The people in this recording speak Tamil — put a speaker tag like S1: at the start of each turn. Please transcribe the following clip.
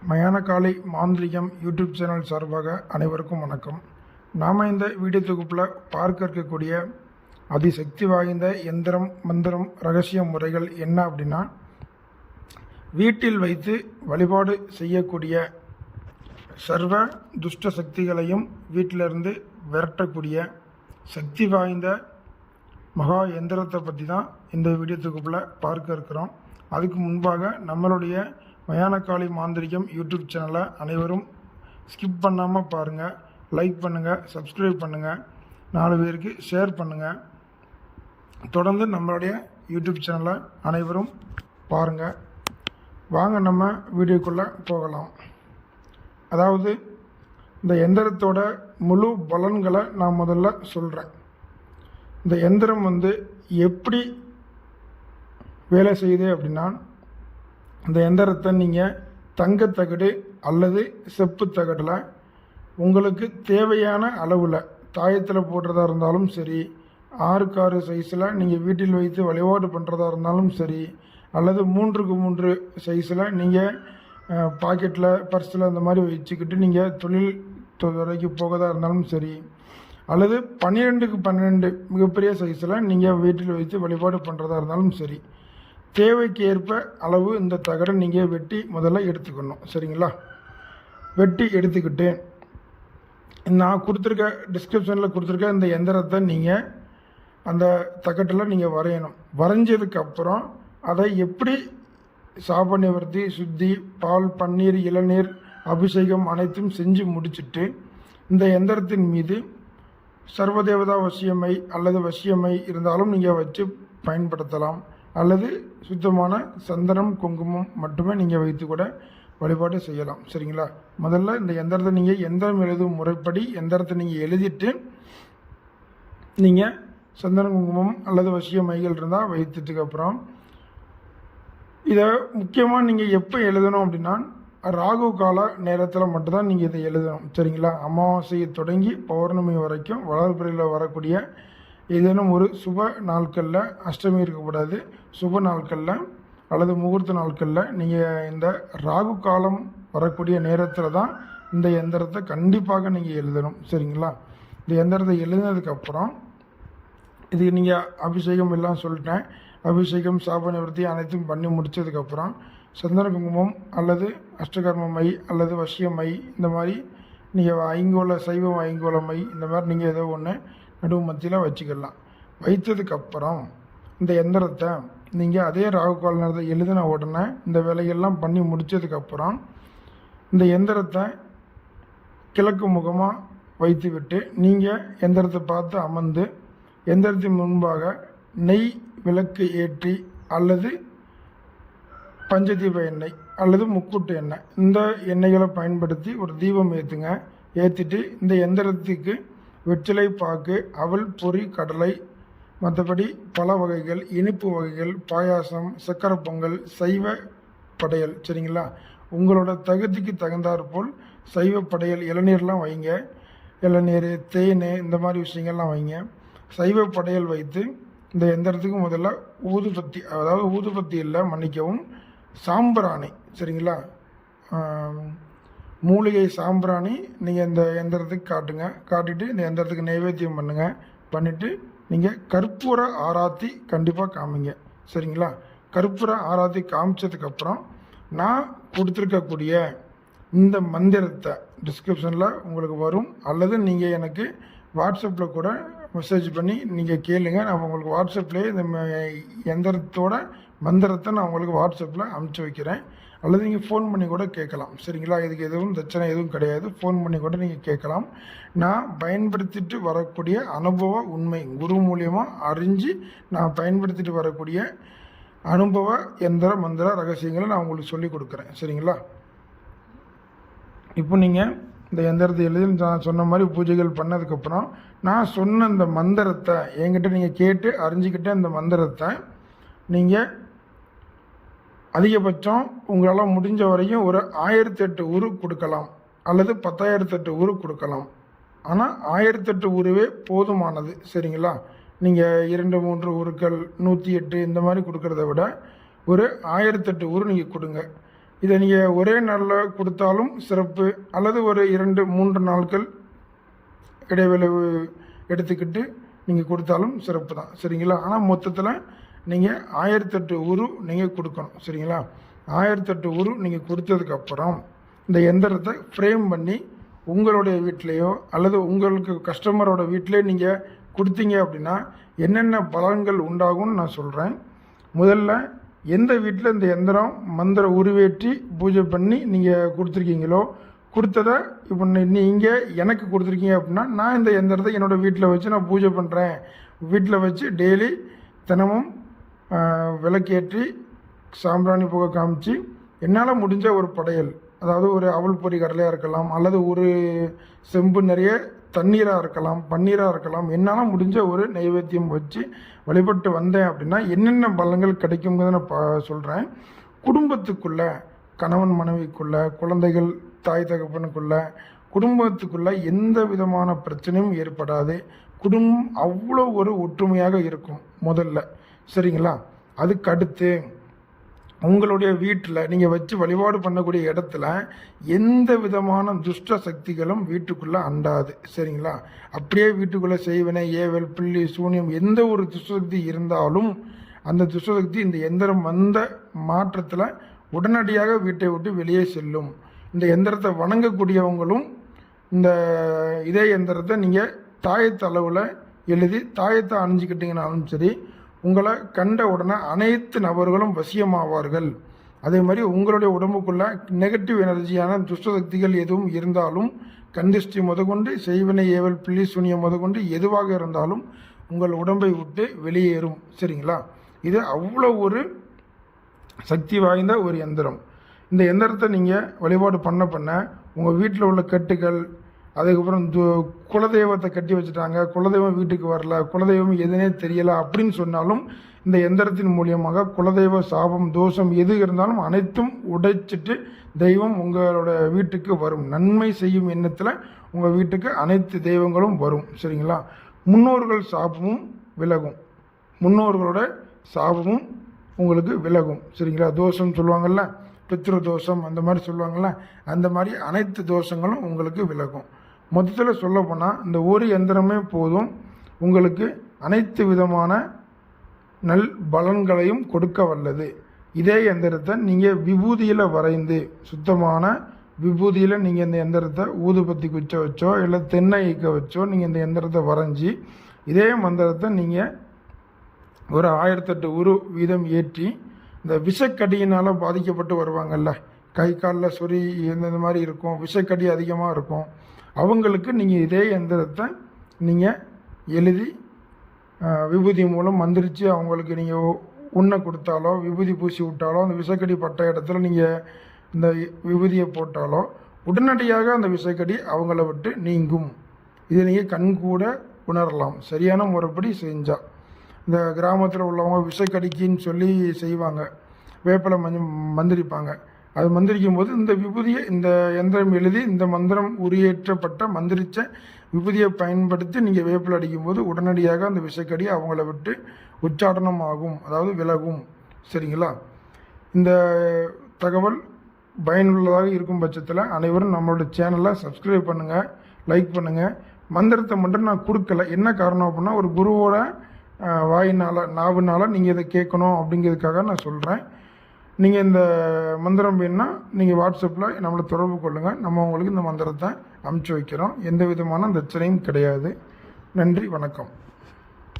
S1: மயானகாளி மாந்திரிகம் யூடியூப் சேனல் சார்பாக அனைவருக்கும் வணக்கம். நாம் இந்த வீடியோ தொகுப்பில் பார்க்க இருக்கக்கூடிய அதிசக்தி வாய்ந்த எந்திரம், மந்திரம், ரகசிய முறைகள் என்ன அப்படின்னா, வீட்டில் வைத்து வழிபாடு செய்யக்கூடிய சர்வ துஷ்ட சக்திகளையும் வீட்டிலிருந்து விரட்டக்கூடிய சக்தி வாய்ந்த மகா எந்திரத்தை பற்றி தான் இந்த வீடியோ தொகுப்பில் பார்க்க இருக்கிறோம். அதுக்கு முன்பாக நம்மளுடைய மயானகாளி மாந்திரிகம் யூடியூப் சேனலை அனைவரும் ஸ்கிப் பண்ணாமல் பாருங்கள், லைக் பண்ணுங்கள், சப்ஸ்கிரைப் பண்ணுங்கள், 4 பேருக்கு ஷேர் பண்ணுங்கள். தொடர்ந்து நம்மளுடைய யூடியூப் சேனலை அனைவரும் பாருங்கள். வாங்க நம்ம வீடியோக்குள்ளே போகலாம். அதாவது இந்த எந்திரத்தோட முழு பலன்களை நான் முதல்ல சொல்கிறேன். இந்த எந்திரம் எப்படி வேலை செய்யுது அப்படின்னா, இந்த எந்திரத்தை நீங்கள் தங்கத்தகடு அல்லது செப்பு தகடில் உங்களுக்கு தேவையான அளவில் தாயத்தில் போடுறதா இருந்தாலும் சரி, 6x6 சைஸில் நீங்கள் வீட்டில் வைத்து வழிபாடு பண்ணுறதா இருந்தாலும் சரி, அல்லது 3x3 சைஸில் நீங்கள் பாக்கெட்டில், பர்ஸில் அந்த மாதிரி வச்சுக்கிட்டு நீங்கள் தொழில் துறைக்கு போகதா இருந்தாலும் சரி, அல்லது 12x12 மிகப்பெரிய சைஸில் நீங்கள் வீட்டில் வைத்து வழிபாடு பண்ணுறதா இருந்தாலும் சரி, தேவைக்கு ஏற்ப அளவு இந்த தகடை நீங்கள் வெட்டி முதல்ல எடுத்துக்கணும். சரிங்களா? வெட்டி எடுத்துக்கிட்டு நான் கொடுத்துருக்க டிஸ்கிரிப்ஷனில் கொடுத்துருக்க இந்த எந்திரத்தை நீங்கள் அந்த தகட்டில் நீங்கள் வரையணும். வரைஞ்சதுக்கப்புறம் அதை எப்படி சாப நிவர்த்தி, சுத்தி, பால், பன்னீர், இளநீர், அபிஷேகம் அனைத்தும் செஞ்சு முடிச்சுட்டு இந்த எந்திரத்தின் மீது சர்வதேவதா வசியமை அல்லது வசியமை இருந்தாலும் நீங்கள் வச்சு பயன்படுத்தலாம். அல்லது சுத்தமான சந்தனம், குங்குமம் மட்டுமே நீங்கள் வைத்து கூட வழிபாடு செய்யலாம். சரிங்களா? முதல்ல இந்த எந்திரத்தை நீங்கள் எந்திரம் எழுதும் முறைப்படி எந்திரத்தை நீங்கள் எழுதிட்டு நீங்கள் சந்தனம், குங்குமம் அல்லது வசிய மைகள் இருந்தால் வைத்துட்டுக்கப்புறம் இதை முக்கியமாக நீங்கள் எப்போ எழுதணும் அப்படின்னா, ராகு கால நேரத்தில் மட்டும்தான் நீங்கள் இதை எழுதணும். சரிங்களா? அமாவாசையை தொடங்கி பௌர்ணமி வரைக்கும் வளர்பிறையில் வரக்கூடிய ஏதேனும் ஒரு சுப நாட்களில், அஷ்டமி இருக்கக்கூடாது, சுப நாட்களில் அல்லது முகூர்த்த நாட்களில் நீங்கள் இந்த ராகு காலம் வரக்கூடிய நேரத்தில் தான் இந்த எந்திரத்தை கண்டிப்பாக நீங்கள் எழுதணும். சரிங்களா? இந்த எந்திரத்தை எழுதினதுக்கப்புறம் இது நீங்கள் அபிஷேகம் எல்லாம் சொல்லிட்டேன். அபிஷேகம், சாப நிவர்த்தி அனைத்தும் பண்ணி முடித்ததுக்கப்புறம் சந்தன குங்குமம் அல்லது அஷ்டகர்ம மை அல்லது வசிய மை, இந்த மாதிரி நீங்கள் ஐங்கோல, சைவம் ஐங்கோல மை, இந்த மாதிரி நீங்கள் ஏதோ ஒன்று நடுவு மத்தியில் வச்சுக்கலாம். வைத்ததுக்கப்புறம் இந்த எந்திரத்தை நீங்கள் அதே ராகு கால நேரத்தை எழுதின உடனே இந்த வேலையெல்லாம் பண்ணி முடித்ததுக்கப்புறம் இந்த எந்திரத்தை கிழக்கு முகமாக வைத்துவிட்டு நீங்கள் எந்திரத்தை பார்த்து அமர்ந்து எந்திரத்தின் முன்பாக நெய் விளக்கு ஏற்றி அல்லது பஞ்சதீப எண்ணெய் அல்லது முக்கூட்டு எண்ணெய், இந்த எண்ணெய்களை பயன்படுத்தி ஒரு தீபம் ஏற்றுங்க. ஏற்றிட்டு இந்த எந்திரத்துக்கு வெற்றிலை பாக்கு, அவல், பொரி, கடலை, மற்றபடி பல வகைகள், இனிப்பு வகைகள், பாயாசம், சக்கரை பொங்கல், சைவ படையல். சரிங்களா? உங்களோட தகுதிக்கு தகுந்தாற்போல் சைவ படையல், இளநீர்லாம் வைங்க. இளநீர், தேன், இந்த மாதிரி விஷயங்கள்லாம் வைங்க. சைவ படையல் வைத்து இந்த எந்திரத்துக்கு முதல்ல ஊதுபத்தி, அதாவது ஊதுபத்தி இல்லை, மன்னிக்கவும், சாம்பிராணி. சரிங்களா? மூலிகை சாம்பிராணி நீங்கள் இந்த எந்திரத்துக்கு காட்டுங்க. காட்டிட்டு இந்த எந்திரத்துக்கு நைவேத்தியம் பண்ணுங்கள். பண்ணிவிட்டு நீங்கள் கற்பூர ஆராத்தி கண்டிப்பாக காமிங்க. சரிங்களா? கற்பூர ஆராத்தி காமிச்சதுக்கப்புறம் நான் கொடுத்துருக்கக்கூடிய இந்த மந்திரத்தை டிஸ்கிரிப்ஷனில் உங்களுக்கு வரும், அல்லது நீங்கள் எனக்கு வாட்ஸ்அப்பில் கூட மெசேஜ் பண்ணி நீங்கள் கேளுங்க. நான் உங்களுக்கு வாட்ஸ்அப்லேயே இந்த எந்திரத்தோட மந்திரத்தை நான் உங்களுக்கு வாட்ஸ்அப்பில் அனுப்பிச்சி வைக்கிறேன். அல்லது நீங்கள் ஃபோன் பண்ணி கூட கேட்கலாம். சரிங்களா? இதுக்கு எதுவும் பிரச்சனை எதுவும் கிடையாது. ஃபோன் பண்ணி கூட நீங்கள் கேட்கலாம். நான் பயன்படுத்திட்டு வரக்கூடிய அனுபவ உண்மை, குரு மூலியமாக அறிஞ்சு நான் பயன்படுத்திட்டு வரக்கூடிய அனுபவ எந்திர மந்திர ரகசியங்களை நான் உங்களுக்கு சொல்லி கொடுக்குறேன். சரிங்களா? இப்போ நீங்கள் இந்த எந்திரத்தை எழுதி நான் சொன்ன மாதிரி பூஜைகள் பண்ணதுக்கப்புறம் நான் சொன்ன இந்த மந்திரத்தை என்கிட்ட நீங்கள் கேட்டு அறிஞ்சிக்கிட்ட இந்த மந்திரத்தை நீங்கள் அதிகபட்சம் உங்களால் முடிஞ்ச வரையும் ஒரு 1008 உரு கொடுக்கலாம், அல்லது 10,008 உரு கொடுக்கலாம். ஆனால் 1008 உருவே போதுமானது. சரிங்களா? நீங்கள் 2, 3 உருக்கள், 108 இந்த மாதிரி கொடுக்கறத விட ஒரு 1008 உரு நீங்கள் கொடுங்க. இதை நீங்கள் ஒரே நாளில் கொடுத்தாலும் சிறப்பு, அல்லது ஒரு 2-3 நாட்கள் இடைவேளை எடுத்துக்கிட்டு நீங்கள் கொடுத்தாலும் சிறப்பு தான், சரிங்களா. ஆனால் மொத்தத்தில் நீங்கள் 1008 உரு நீங்கள் கொடுக்கணும், சரிங்களா. 1008 உரு நீங்கள் கொடுத்ததுக்கப்புறம் இந்த எந்திரத்தை ஃப்ரேம் பண்ணி உங்களுடைய வீட்டிலையோ அல்லது உங்களுக்கு கஸ்டமரோட வீட்டிலே நீங்கள் கொடுத்தீங்க அப்படின்னா என்னென்ன பலன்கள் உண்டாகும்னு நான் சொல்கிறேன். முதல்ல எந்த வீட்டில் இந்த எந்திரம் மந்திரம் உருவேற்றி பூஜை பண்ணி நீங்கள் கொடுத்துருக்கீங்களோ, கொடுத்ததை இப்போ நீங்கள் எனக்கு கொடுத்துருக்கீங்க அப்படின்னா, நான் இந்த எந்திரத்தை என்னோடய வீட்டில் வச்சு நான் பூஜை பண்ணுறேன். வீட்டில் வச்சு டெய்லி தினமும் விளக்கேற்றி சாம்பிராணி புகை காமிச்சு என்னால் முடிஞ்ச ஒரு படையல், அதாவது ஒரு அவல் பொரி கடலையாக இருக்கலாம், அல்லது ஒரு செம்பு நிறைய தண்ணீராக இருக்கலாம், பன்னீராக இருக்கலாம், என்னால் முடிஞ்ச ஒரு நைவேத்தியம் வச்சு வழிபட்டு வந்தேன் அப்படின்னா என்னென்ன பலன்கள் கிடைக்குங்கிறத நான் சொல்கிறேன். குடும்பத்துக்குள்ளே, கணவன் மனைவிக்குள்ளே, குழந்தைகள் தாய் தகப்பனுக்குள்ளே, குடும்பத்துக்குள்ளே எந்த விதமான பிரச்சனையும் ஏற்படாது. குடும்பம் அவ்வளோ ஒரு ஒற்றுமையாக இருக்கும் முதல்ல, சரிங்களா. அதுக்கு அடுத்து உங்களுடைய வீட்டில் நீங்கள் வச்சு வழிபாடு பண்ணக்கூடிய இடத்துல எந்த விதமான துஷ்ட சக்திகளும் வீட்டுக்குள்ளே அண்டாது, சரிங்களா. அப்படியே வீட்டுக்குள்ளே செய்வன, ஏவல், பில்லி, சூனியம் எந்த ஒரு துஷ்டசக்தி இருந்தாலும் அந்த துஷ்டசக்தி இந்த எந்திரம் வந்த மாற்றத்தில் உடனடியாக வீட்டை விட்டு வெளியே செல்லும். இந்த எந்திரத்தை வணங்கக்கூடியவங்களும் இந்த இதே எந்திரத்தை நீங்கள் தாயத்தளவில் எழுதி தாயத்தை அணிஞ்சிக்கிட்டிங்கனாலும் சரி, உங்களை கண்ட உடனே அனைத்து நபர்களும் வசியமாவார்கள். அதே மாதிரி உங்களுடைய உடம்புக்குள்ள நெகட்டிவ் எனர்ஜியான துஷ்டசக்திகள் எதுவும் இருந்தாலும், கந்திஷ்டி முதற்கொண்டு செய்வினை, ஏவல், பில்லி, சூனியம் முதற்கொண்டு எதுவாக இருந்தாலும் உங்கள் உடம்பை விட்டு வெளியேறும், சரிங்களா. இது அவ்வளோ ஒரு சக்தி வாய்ந்த ஒரு எந்திரம். இந்த எந்திரத்தை நீங்கள் வழிபாடு பண்ண உங்கள் வீட்டில் உள்ள கட்டுகள், அதுக்கப்புறம் குலதெய்வத்தை கட்டி வச்சுட்டாங்க, குலதெய்வம் வீட்டுக்கு வரல, குலதெய்வம் எதுனே தெரியலை அப்படின்னு சொன்னாலும் இந்த எந்திரத்தின் மூலியமாக குலதெய்வ சாபம், தோஷம் எது இருந்தாலும் அனைத்தும் உடைச்சிட்டு தெய்வம் உங்களோட வீட்டுக்கு வரும். நன்மை செய்யும் எண்ணத்தில் உங்கள் வீட்டுக்கு அனைத்து தெய்வங்களும் வரும், சரிங்களா. முன்னோர்கள் சாபமும் விலகும், முன்னோர்களோட சாபமும் உங்களுக்கு விலகும், சரிங்களா. தோஷம் சொல்லுவாங்கள்ல, பித்ரு தோஷம் அந்த மாதிரி சொல்லுவாங்கள்ல, அந்த மாதிரி அனைத்து தோஷங்களும் உங்களுக்கு விலகும். மொத்தத்தில் சொல்ல போனால் இந்த ஒரு எந்திரமே போதும் உங்களுக்கு அனைத்து விதமான நல் பலன்களையும் கொடுக்க வல்லது. இதே எந்திரத்தை நீங்கள் விபூதியில் வரைந்து, சுத்தமான விபூதியில் நீங்கள் இந்த எந்திரத்தை ஊதுபத்தி குச்ச வச்சோ இல்லை தென்னை ஈக்க வச்சோ நீங்கள் இந்த எந்திரத்தை வரைஞ்சி இதே மந்திரத்தை நீங்கள் ஒரு 1008 உரு வீதம் ஏற்றி இந்த விஷக்கடியினால் பாதிக்கப்பட்டு வருவாங்கள்ல, கை காலில் சொறி இந்த மாதிரி இருக்கும், விஷக்கடி அதிகமாக இருக்கும், அவங்களுக்கு நீங்கள் இதே எந்திரத்தை நீங்கள் எழுதி விபூதி மூலம் மந்திரிச்சு அவங்களுக்கு நீங்கள் உண்ண கொடுத்தாலோ, விபூதி பூசி விட்டாலோ, அந்த விஷக்கடி பட்ட இடத்துல நீங்கள் இந்த விபூதியை போட்டாலோ உடனடியாக அந்த விஷக்கடி அவங்கள விட்டு நீங்கும். இதை நீங்கள் கண்கூட உணரலாம், சரியான முறைப்படி செஞ்சால். இந்த கிராமத்தில் உள்ளவங்க விஷக்கடிக்குன்னு சொல்லி செய்வாங்க, வேப்பிலை மந்திரிப்பாங்க. அது மந்திரிக்கும் போது இந்த விபூதியை இந்த எந்திரம் எழுதி இந்த மந்திரம் உரியேற்றப்பட்ட மந்திரிச்ச விபூதியை பயன்படுத்தி நீங்கள் வேப்பிலை அடிக்கும்போது உடனடியாக அந்த விஷக்கடி அவங்கள விட்டு உச்சாடனம் ஆகும், அதாவது விலகும், சரிங்களா. இந்த தகவல் பயனுள்ளதாக இருக்கும் பட்சத்தில் அனைவரும் நம்மளோட சேனலை சப்ஸ்கிரைப் பண்ணுங்கள், லைக் பண்ணுங்கள். மந்திரத்தை மட்டும் நான் கொடுக்கல, என்ன காரணம் அப்படின்னா ஒரு குருவோட வாயினால் நாவினால் நீங்கள் இதை கேட்கணும் அப்படிங்கிறதுக்காக நான் சொல்கிறேன். நீங்கள் இந்த மந்திரம் வேணுன்னா நீங்கள் வாட்ஸ்அப்பில் நம்மளை தொடர்பு கொள்ளுங்கள், நம்ம உங்களுக்கு இந்த மந்திரத்தை அமுச்சு வைக்கிறோம். எந்த விதமான பிரச்சனையும் கிடையாது. நன்றி, வணக்கம்.